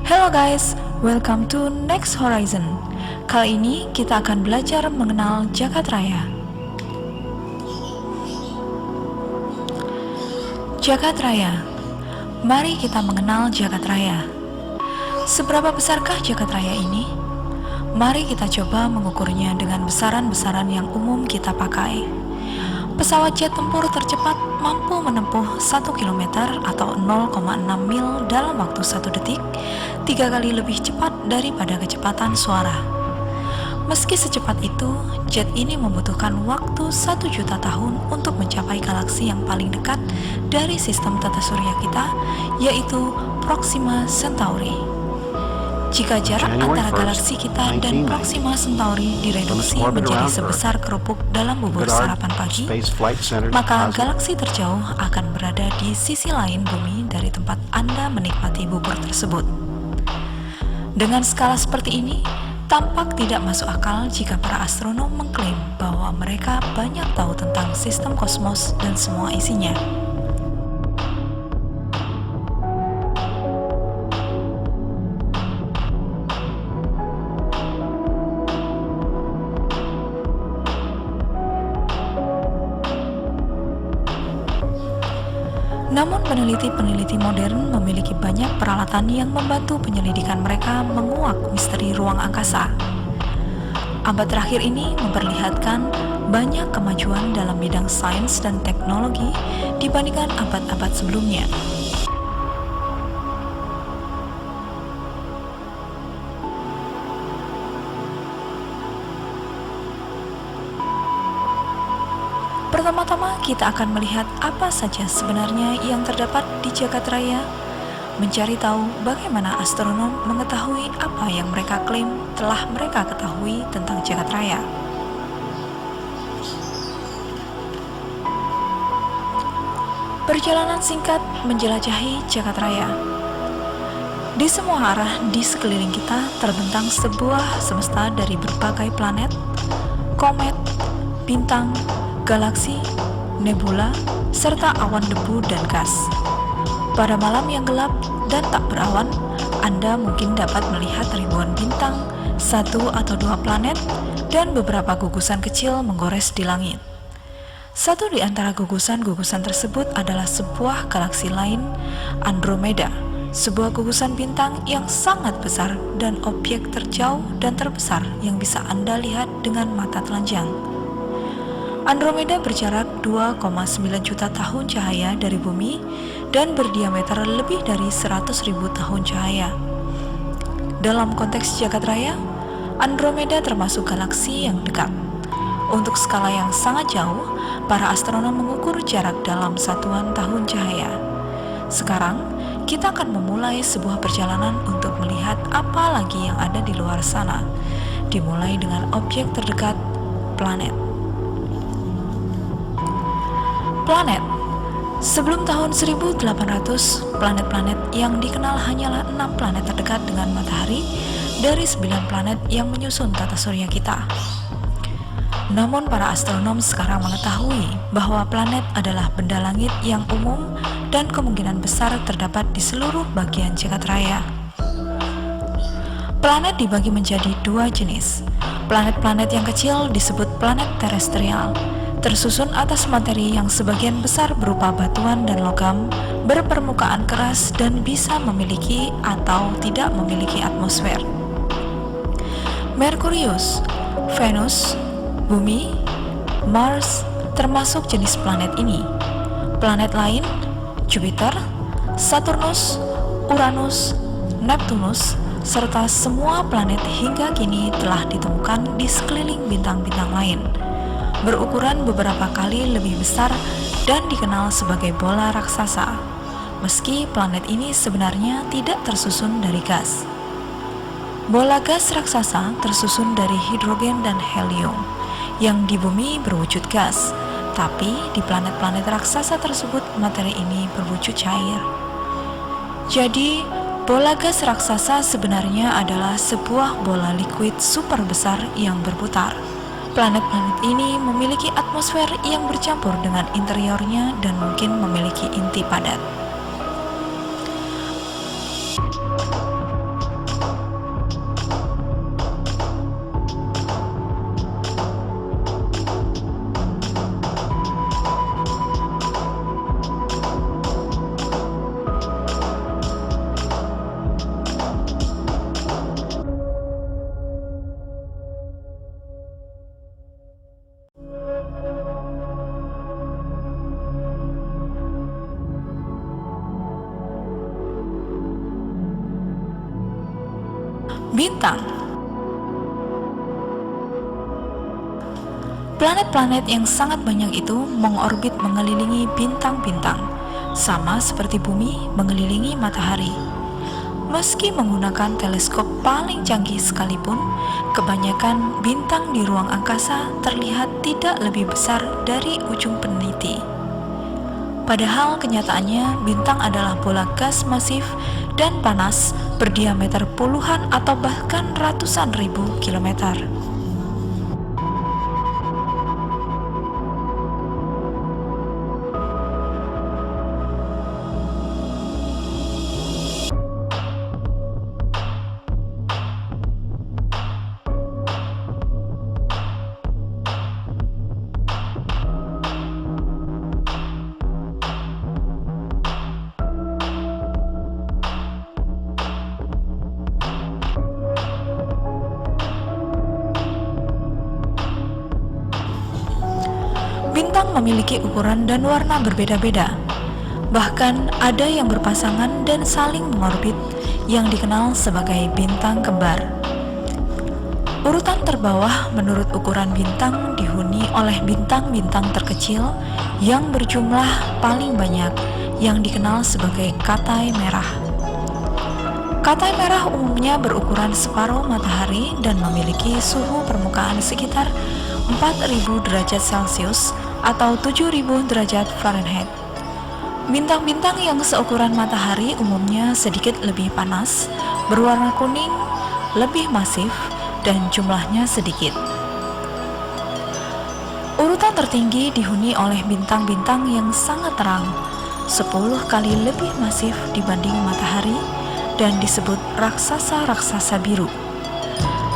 Hello guys, welcome to Next Horizon. Kali ini kita akan belajar mengenal Jagat Raya. Jagat Raya. Mari kita mengenal Jagat Raya. Seberapa besarkah Jagat Raya ini? Mari kita coba mengukurnya dengan besaran-besaran yang umum kita pakai. Pesawat jet tempur tercepat mampu menempuh 1 km atau 0,6 mil dalam waktu 1 detik, 3 kali lebih cepat daripada kecepatan suara. Meski secepat itu, jet ini membutuhkan waktu 1 juta tahun untuk mencapai galaksi yang paling dekat dari sistem tata surya kita, yaitu Proxima Centauri. Jika jarak antara galaksi kita dan Proxima Centauri direduksi menjadi sebesar kerupuk dalam bubur sarapan pagi, maka galaksi terjauh akan berada di sisi lain bumi dari tempat Anda menikmati bubur tersebut. Dengan skala seperti ini, tampak tidak masuk akal jika para astronom mengklaim bahwa mereka banyak tahu tentang sistem kosmos dan semua isinya. Namun peneliti-peneliti modern memiliki banyak peralatan yang membantu penyelidikan mereka menguak misteri ruang angkasa. Abad terakhir ini memperlihatkan banyak kemajuan dalam bidang sains dan teknologi dibandingkan abad-abad sebelumnya. Pertama-tama kita akan melihat apa saja sebenarnya yang terdapat di Jagat Raya, mencari tahu bagaimana astronom mengetahui apa yang mereka klaim telah mereka ketahui tentang Jagat Raya. Perjalanan singkat menjelajahi Jagat Raya. Di semua arah di sekeliling kita terbentang sebuah semesta dari berbagai planet, komet, bintang, galaksi, nebula, serta awan debu dan gas. Pada malam yang gelap dan tak berawan, Anda mungkin dapat melihat ribuan bintang, 1 atau 2 planet, dan beberapa gugusan kecil menggores di langit. Satu di antara gugusan-gugusan tersebut adalah sebuah galaksi lain, Andromeda, sebuah gugusan bintang yang sangat besar dan objek terjauh dan terbesar yang bisa Anda lihat dengan mata telanjang. Andromeda berjarak 2,9 juta tahun cahaya dari bumi dan berdiameter lebih dari 100.000 tahun cahaya. Dalam konteks Jagat Raya, Andromeda termasuk galaksi yang dekat. Untuk skala yang sangat jauh, para astronom mengukur jarak dalam satuan tahun cahaya. Sekarang, kita akan memulai sebuah perjalanan untuk melihat apa lagi yang ada di luar sana, dimulai dengan objek terdekat, planet. Planet. Sebelum tahun 1800, planet-planet yang dikenal hanyalah 6 planet terdekat dengan matahari dari 9 planet yang menyusun tata surya kita. Namun para astronom sekarang mengetahui bahwa planet adalah benda langit yang umum dan kemungkinan besar terdapat di seluruh bagian Jagat Raya. Planet dibagi menjadi 2 jenis. Planet-planet yang kecil disebut planet terestrial, tersusun atas materi yang sebagian besar berupa batuan dan logam, berpermukaan keras dan bisa memiliki atau tidak memiliki atmosfer. Merkurius, Venus, Bumi, Mars termasuk jenis planet ini. Planet lain, Jupiter, Saturnus, Uranus, Neptunus, serta semua planet hingga kini telah ditemukan di sekeliling bintang-bintang lain, berukuran beberapa kali lebih besar dan dikenal sebagai bola raksasa, meski planet ini sebenarnya tidak tersusun dari gas. Bola gas raksasa tersusun dari hidrogen dan helium, yang di bumi berwujud gas, tapi di planet-planet raksasa tersebut materi ini berwujud cair. Jadi, bola gas raksasa sebenarnya adalah sebuah bola liquid super besar yang berputar. Planet-planet ini memiliki atmosfer yang bercampur dengan interiornya dan mungkin memiliki inti padat. Bintang. Planet-planet yang sangat banyak itu mengorbit mengelilingi bintang-bintang, sama seperti bumi mengelilingi matahari. Meski menggunakan teleskop paling canggih sekalipun, kebanyakan bintang di ruang angkasa terlihat tidak lebih besar dari ujung peneliti. Padahal kenyataannya bintang adalah bola gas masif dan panas berdiameter puluhan atau bahkan ratusan ribu kilometer. Bintang memiliki ukuran dan warna berbeda-beda. Bahkan ada yang berpasangan dan saling mengorbit yang dikenal sebagai bintang kembar. Urutan terbawah menurut ukuran bintang dihuni oleh bintang-bintang terkecil yang berjumlah paling banyak yang dikenal sebagai katai merah. Katai merah umumnya berukuran separuh matahari dan memiliki suhu permukaan sekitar 4.000 derajat Celcius atau 7.000 derajat Fahrenheit. Bintang-bintang yang seukuran matahari umumnya sedikit lebih panas, berwarna kuning, lebih masif, dan jumlahnya sedikit. Urutan tertinggi dihuni oleh bintang-bintang yang sangat terang, 10 kali lebih masif dibanding matahari, dan disebut raksasa-raksasa biru.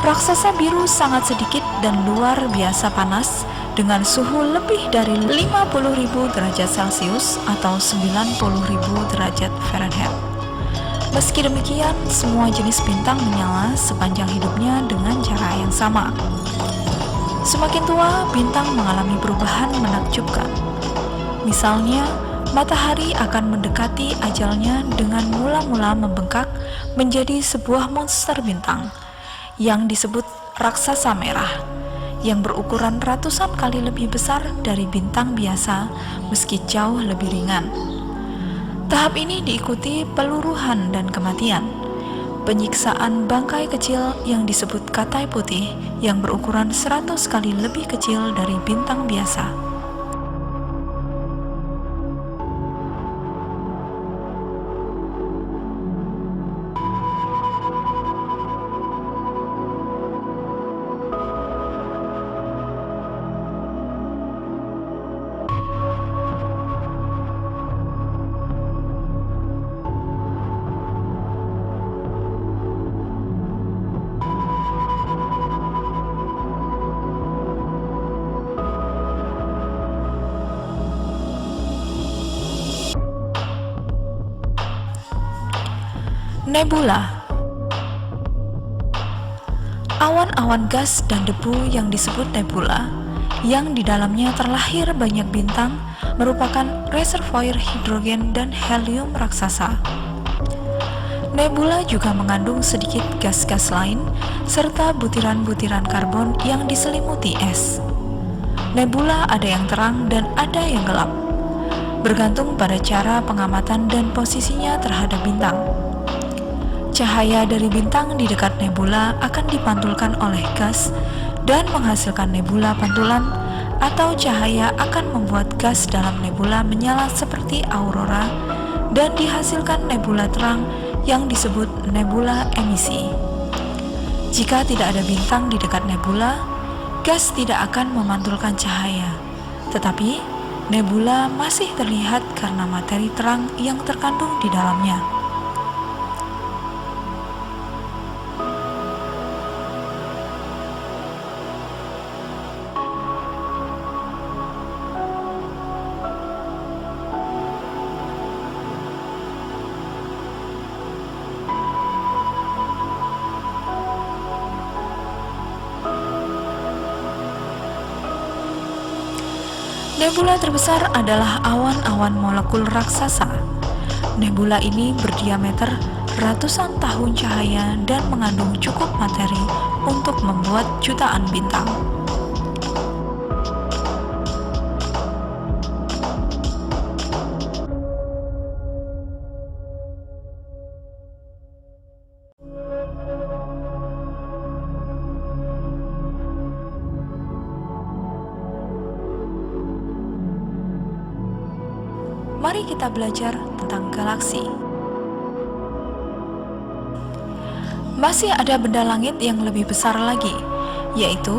Raksasa biru sangat sedikit dan luar biasa panas dengan suhu lebih dari 50.000 derajat Celcius atau 90.000 derajat Fahrenheit. Meski demikian, semua jenis bintang menyala sepanjang hidupnya dengan cara yang sama. Semakin tua, bintang mengalami perubahan menakjubkan. Misalnya, matahari akan mendekati ajalnya dengan mula-mula membengkak menjadi sebuah monster bintang yang disebut raksasa merah, yang berukuran ratusan kali lebih besar dari bintang biasa meski jauh lebih ringan. Tahap ini diikuti peluruhan dan kematian. Penyiksaan bangkai kecil yang disebut katai putih yang berukuran 100 kali lebih kecil dari bintang biasa. Nebula. Awan-awan gas dan debu yang disebut nebula, yang di dalamnya terlahir banyak bintang, merupakan reservoir hidrogen dan helium raksasa. Nebula juga mengandung sedikit gas-gas lain, serta butiran-butiran karbon yang diselimuti es. Nebula ada yang terang dan ada yang gelap, bergantung pada cara pengamatan dan posisinya terhadap bintang. Cahaya dari bintang di dekat nebula akan dipantulkan oleh gas dan menghasilkan nebula pantulan, atau cahaya akan membuat gas dalam nebula menyala seperti aurora dan dihasilkan nebula terang yang disebut nebula emisi. Jika tidak ada bintang di dekat nebula, gas tidak akan memantulkan cahaya, tetapi nebula masih terlihat karena materi terang yang terkandung di dalamnya. Nebula terbesar adalah awan-awan molekul raksasa. Nebula ini berdiameter ratusan tahun cahaya dan mengandung cukup materi untuk membuat jutaan bintang. Mari kita belajar tentang galaksi. Masih ada benda langit yang lebih besar lagi, yaitu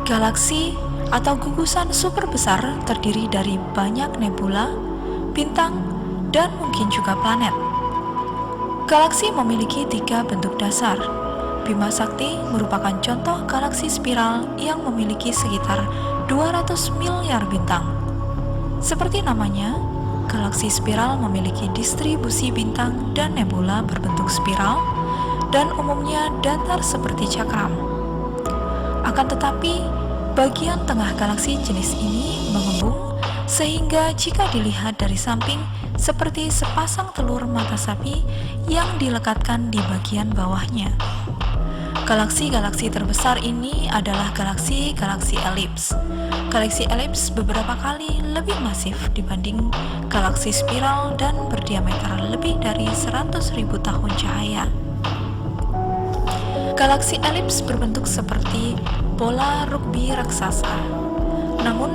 galaksi atau gugusan super besar terdiri dari banyak nebula, bintang, dan mungkin juga planet. Galaksi memiliki 3 bentuk dasar. Bima Sakti merupakan contoh galaksi spiral yang memiliki sekitar 200 miliar bintang. Seperti namanya, galaksi spiral memiliki distribusi bintang dan nebula berbentuk spiral dan umumnya datar seperti cakram. Akan tetapi, bagian tengah galaksi jenis ini mengembung sehingga jika dilihat dari samping seperti sepasang telur mata sapi yang dilekatkan di bagian bawahnya. Galaksi-galaksi terbesar ini adalah galaksi-galaksi elips. Galaksi elips beberapa kali lebih masif dibanding galaksi spiral dan berdiameter lebih dari 100.000 tahun cahaya. Galaksi elips berbentuk seperti bola rugby raksasa. Namun,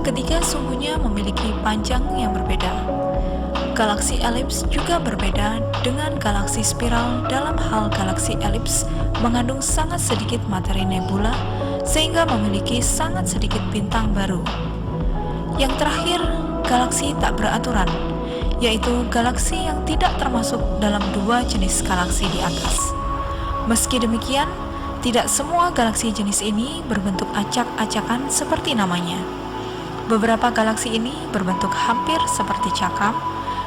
ketiga sumbunya memiliki panjang yang berbeda. Galaksi elips juga berbeda dengan galaksi spiral dalam hal galaksi elips mengandung sangat sedikit materi nebula sehingga memiliki sangat sedikit bintang baru. Yang terakhir, galaksi tak beraturan, yaitu galaksi yang tidak termasuk dalam 2 jenis galaksi di atas. Meski demikian, tidak semua galaksi jenis ini berbentuk acak-acakan seperti namanya. Beberapa galaksi ini berbentuk hampir seperti cakram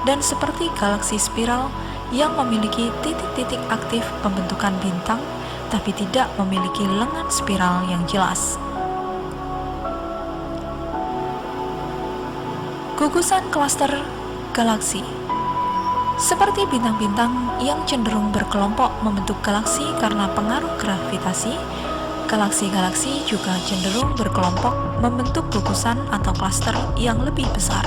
dan seperti galaksi spiral yang memiliki titik-titik aktif pembentukan bintang tapi tidak memiliki lengan spiral yang jelas. Gugusan klaster galaksi. Seperti bintang-bintang yang cenderung berkelompok membentuk galaksi karena pengaruh gravitasi, galaksi-galaksi juga cenderung berkelompok membentuk gugusan atau klaster yang lebih besar.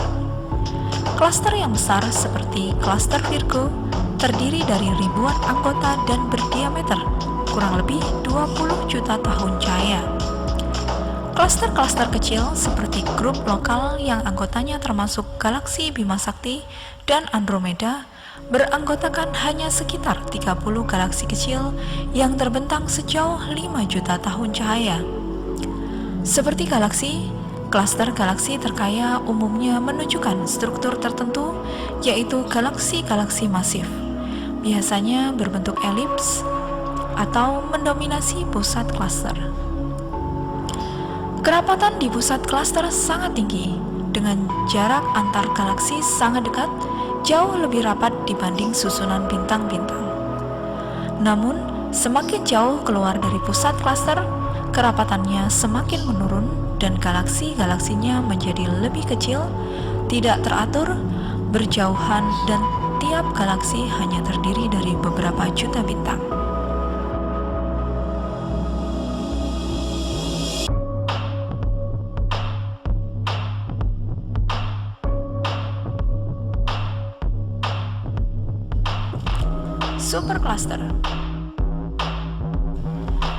Klaster yang besar seperti klaster Virgo terdiri dari ribuan anggota dan berdiameter kurang lebih 20 juta tahun cahaya. Klaster-klaster kecil seperti grup lokal yang anggotanya termasuk galaksi Bima Sakti dan Andromeda beranggotakan hanya sekitar 30 galaksi kecil yang terbentang sejauh 5 juta tahun cahaya. Seperti galaksi, klaster galaksi terkaya umumnya menunjukkan struktur tertentu, yaitu galaksi-galaksi masif, biasanya berbentuk elips atau mendominasi pusat klaster. Kerapatan di pusat klaster sangat tinggi, dengan jarak antar galaksi sangat dekat, jauh lebih rapat dibanding susunan bintang-bintang. Namun, semakin jauh keluar dari pusat klaster, kerapatannya semakin menurun dan galaksi-galaksinya menjadi lebih kecil, tidak teratur, berjauhan, dan tiap galaksi hanya terdiri dari beberapa juta bintang. Supercluster.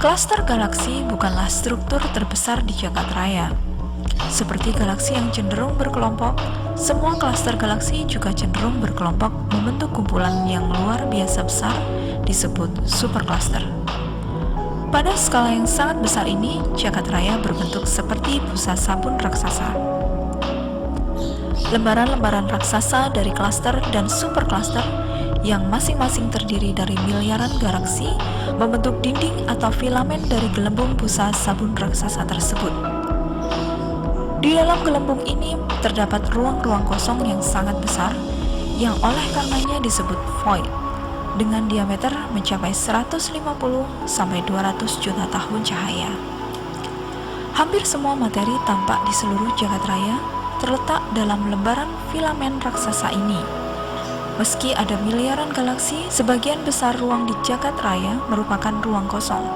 Klaster galaksi bukanlah struktur terbesar di jagat raya. Seperti galaksi yang cenderung berkelompok, semua klaster galaksi juga cenderung berkelompok membentuk kumpulan yang luar biasa besar disebut supercluster. Pada skala yang sangat besar ini, jagat raya berbentuk seperti busa sabun raksasa. Lembaran-lembaran raksasa dari klaster dan supercluster yang masing-masing terdiri dari miliaran galaksi membentuk dinding atau filamen dari gelembung busa sabun raksasa tersebut. Di dalam gelembung ini terdapat ruang-ruang kosong yang sangat besar yang oleh karenanya disebut void dengan diameter mencapai 150 sampai 200 juta tahun cahaya. Hampir semua materi tampak di seluruh jagat raya terletak dalam lembaran filamen raksasa ini. Meski ada miliaran galaksi, sebagian besar ruang di jagat raya merupakan ruang kosong.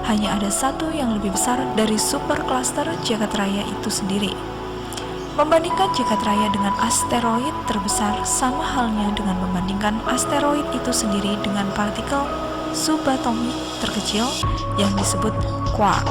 Hanya ada satu yang lebih besar dari supercluster jagat raya itu sendiri. Membandingkan jagat raya dengan asteroid terbesar sama halnya dengan membandingkan asteroid itu sendiri dengan partikel subatomik terkecil yang disebut quark.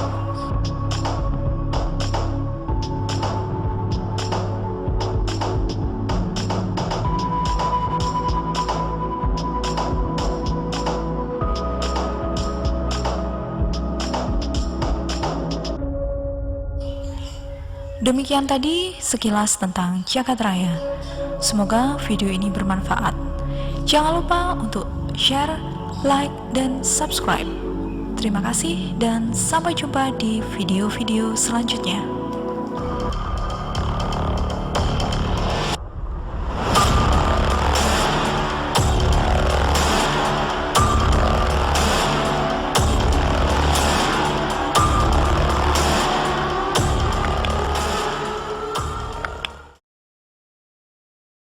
Demikian tadi sekilas tentang jagat raya. Semoga video ini bermanfaat. Jangan lupa untuk share, like, dan subscribe. Terima kasih dan sampai jumpa di video-video selanjutnya.